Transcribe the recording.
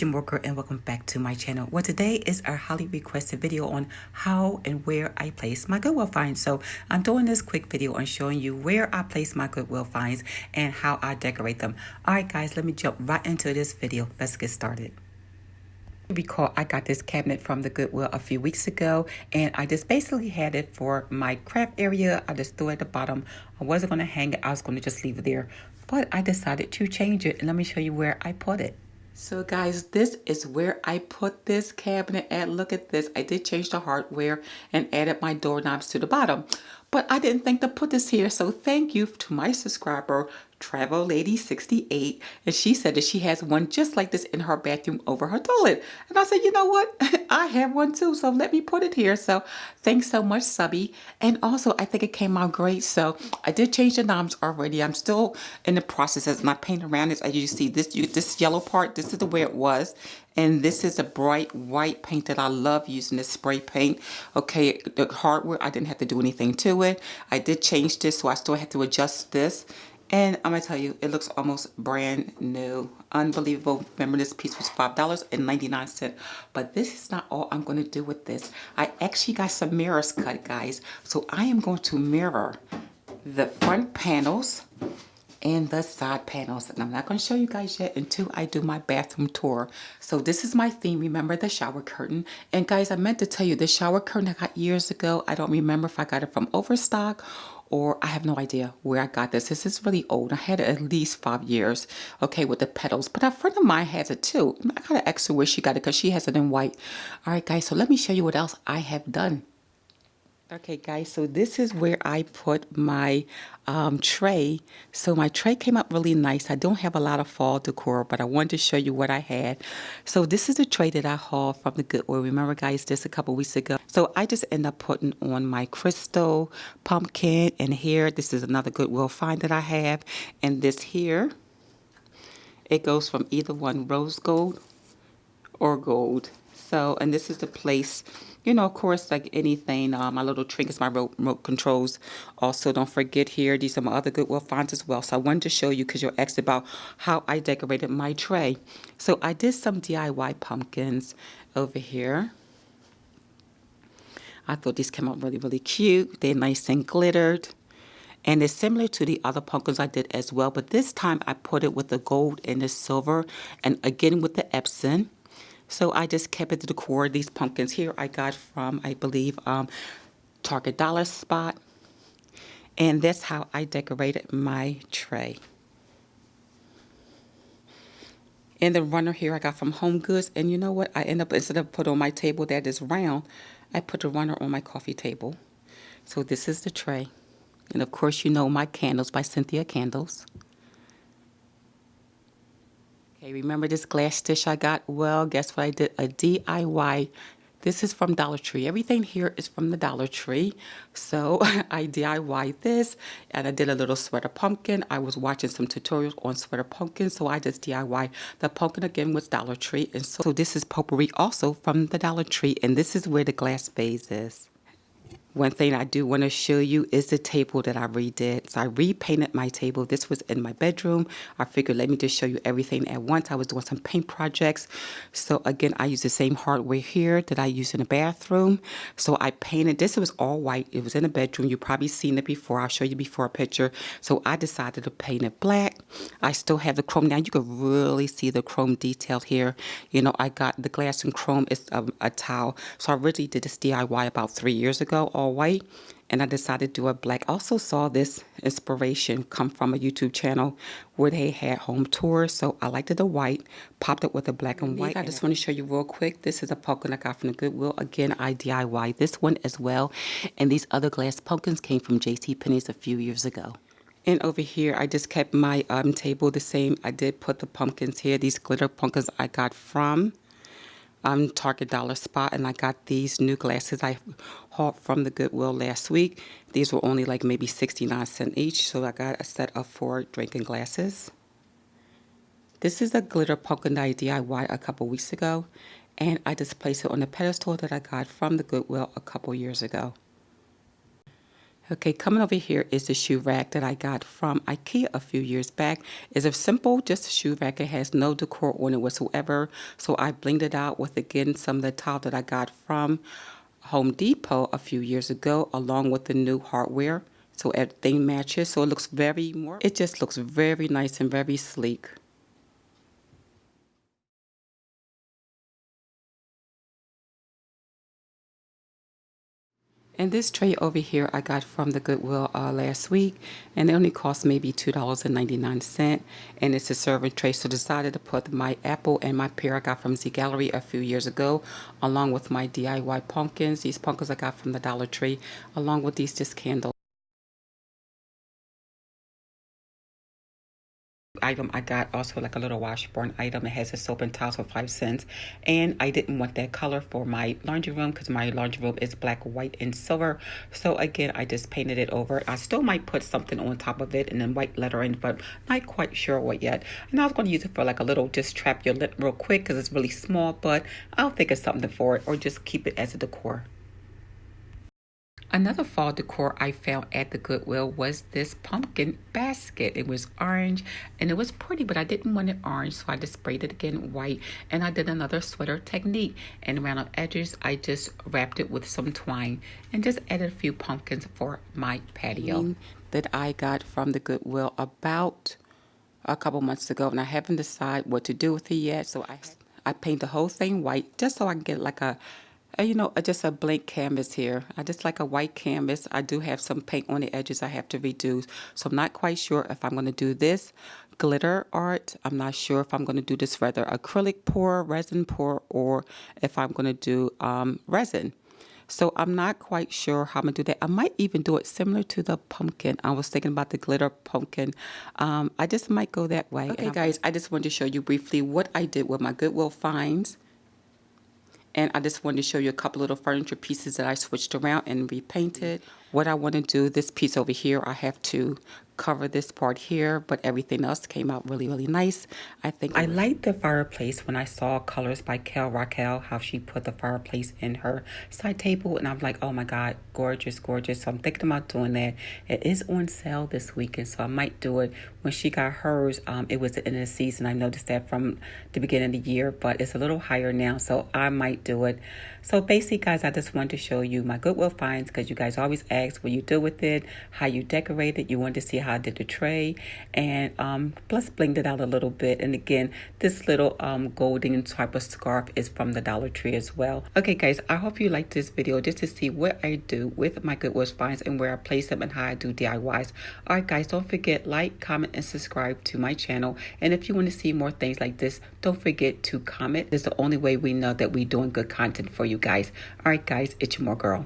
it's your Mooregirl and welcome back to my channel. Well, today is our highly requested video on how and where I place my Goodwill finds. So I'm doing this quick video on showing you where I place my Goodwill finds and how I decorate them. All right, guys, let me jump right into this video. Let's get started. Recall I got this cabinet from the Goodwill a few weeks ago, and I just basically had it for my craft area. I just threw it at the bottom. I wasn't going to hang it. I was going to just leave it there, but I decided to change it, and let me show you where I put it. So guys, this is where I put this cabinet at. Look at this. I did change the hardware and added my doorknobs to the bottom, but I didn't think to put this here. So thank you to my subscriber, Travel Lady 68, and she said that she has one just like this in her bathroom over her toilet. And I said, you know what? I have one too, so let me put it here. So thanks so much, subby. And also, I think it came out great. So I did change the knobs already. I'm still in the process as my paint around this. As you see, this yellow part, this is the way it was. And this is a bright white paint that I love using, this spray paint. Okay, the hardware, I didn't have to do anything to it. I did change this, so I still had to adjust this. And I'm going to tell you, it looks almost brand new. Unbelievable. Remember, this piece was $5.99. But this is not all I'm going to do with this. I actually got some mirrors cut, guys. So I am going to mirror the front panels and the side panels. And I'm not going to show you guys yet until I do my bathroom tour. So this is my theme. Remember the shower curtain. And guys, I meant to tell you, the shower curtain I got years ago. I don't remember if I got it from Overstock or I have no idea where I got this. This is really old. I had it at least 5 years, okay, with the petals. But a friend of mine has it too. I gotta ask her where she got it because she has it in white. All right, guys, so let me show you what else I have done. Okay, guys, so this is where I put my tray. So my tray came up really nice. I don't have a lot of fall decor, but I wanted to show you what I had. So this is the tray that I hauled from the Goodwill. Remember, guys, this a couple weeks ago. So I just end up putting on my crystal pumpkin, and here, this is another Goodwill find that I have. And this here, it goes from either one rose gold or gold. So, and this is the place, you know, of course, like anything, my little trinkets, my remote controls. Also, don't forget here, these are my other Goodwill finds as well. So I wanted to show you because you're asked about how I decorated my tray. So I did some DIY pumpkins over here. I thought these came out really, really cute. They're nice and glittered. And it's similar to the other pumpkins I did as well. But this time I put it with the gold and the silver. And again with the Epson. So I just kept it to the core. These pumpkins here I got from, I believe, Target Dollar Spot. And that's how I decorated my tray. And the runner here I got from Home Goods. And you know what? I end up, instead of put on my table that is round, I put the runner on my coffee table. So this is the tray. And of course, you know my candles by Cynthia Candles. Okay, remember this glass dish I got? Well, guess what I did? A DIY. This is from Dollar Tree. Everything here is from the Dollar Tree. So I DIY this, and I did a little sweater pumpkin. I was watching some tutorials on sweater pumpkins, so I just DIY the pumpkin again with Dollar Tree. And so this is potpourri also from the Dollar Tree, and this is where the glass vase is. One thing I do want to show you is the table that I redid. So I repainted my table. This was in my bedroom. I figured let me just show you everything at once. I was doing some paint projects. So again, I used the same hardware here that I used in the bathroom. So I painted, this was all white. It was in the bedroom. You've probably seen it before. I'll show you before a picture. So I decided to paint it black. I still have the chrome. Now you can really see the chrome detail here. You know, I got the glass and chrome. It's a towel. So I really did this DIY about 3 years ago. All white, and I decided to do a black. I also saw this inspiration come from a YouTube channel where they had home tours, so I liked it the white, popped it with the black and white. I just want to show you real quick. This is a pumpkin I got from the Goodwill. Again, I DIY this one as well, and these other glass pumpkins came from JCPenney's a few years ago. And over here, I just kept my table the same. I did put the pumpkins here. These glitter pumpkins I got from Target Dollar Spot, and I got these new glasses I hauled from the Goodwill last week. These were only like maybe 69 cents each, so I got a set of 4 drinking glasses. This is a glitter pumpkin that I DIY a couple weeks ago, and I just placed it on a pedestal that I got from the Goodwill a couple years ago. Okay, coming over here is the shoe rack that I got from IKEA a few years back. It's a simple, just a shoe rack. It has no decor on it whatsoever. So I blinged it out with, again, some of the tile that I got from Home Depot a few years ago, along with the new hardware. So everything matches. So it looks it just looks very nice and very sleek. And this tray over here I got from the Goodwill last week, and it only cost maybe $2.99. And it's a serving tray, so decided to put my apple and my pear I got from Z Gallery a few years ago, along with my DIY pumpkins. These pumpkins I got from the Dollar Tree, along with these just candles. Item I got also like a little washburn item. It has a soap and towels for 5 cents, and I didn't want that color for my laundry room because my laundry room is black, white, and silver. So again, I just painted it over. I still might put something on top of it and then white lettering, but not quite sure what yet. And I was going to use it for like a little, just trap your lip real quick because it's really small, but I'll think of something for it, or just keep it as a decor. Another fall decor I found at the Goodwill was this pumpkin basket. It was orange and it was pretty, but I didn't want it orange, so I just sprayed it again white. And I did another sweater technique. And around the edges, I just wrapped it with some twine and just added a few pumpkins for my patio. That I got from the Goodwill about a couple months ago, and I haven't decided what to do with it yet. So I paint the whole thing white just so I can get like just a blank canvas here. I just like a white canvas. I do have some paint on the edges I have to redo. So I'm not quite sure if I'm going to do this glitter art. I'm not sure if I'm going to do this rather acrylic pour, resin pour, or if I'm going to do resin. So I'm not quite sure how I'm going to do that. I might even do it similar to the pumpkin. I was thinking about the glitter pumpkin. I just might go that way. Okay, guys, I just wanted to show you briefly what I did with my Goodwill finds. And I just wanted to show you a couple little furniture pieces that I switched around and repainted. What I want to do, this piece over here, I have to cover this part here, but everything else came out really, really nice. I liked the fireplace when I saw Colors by Raquel, how she put the fireplace in her side table, and I'm like, oh my God, gorgeous, gorgeous. So I'm thinking about doing that. It is on sale this weekend, so I might do it. When she got hers, it was the end of the season. I noticed that from the beginning of the year, but it's a little higher now, so I might do it. So basically, guys, I just wanted to show you my Goodwill finds because you guys always ask what you do with it, how you decorate it. You wanted to see how I did the tray, and plus blinged it out a little bit. And again, this little golden type of scarf is from the Dollar Tree as well. Okay, guys, I hope you liked this video just to see what I do with my Goodwill finds and where I place them and how I do DIYs. All right, guys, don't forget, like, comment, and subscribe to my channel. And if you want to see more things like this, don't forget to comment. It's the only way we know that we're doing good content for you guys. All right, guys, it's your Mooregirl.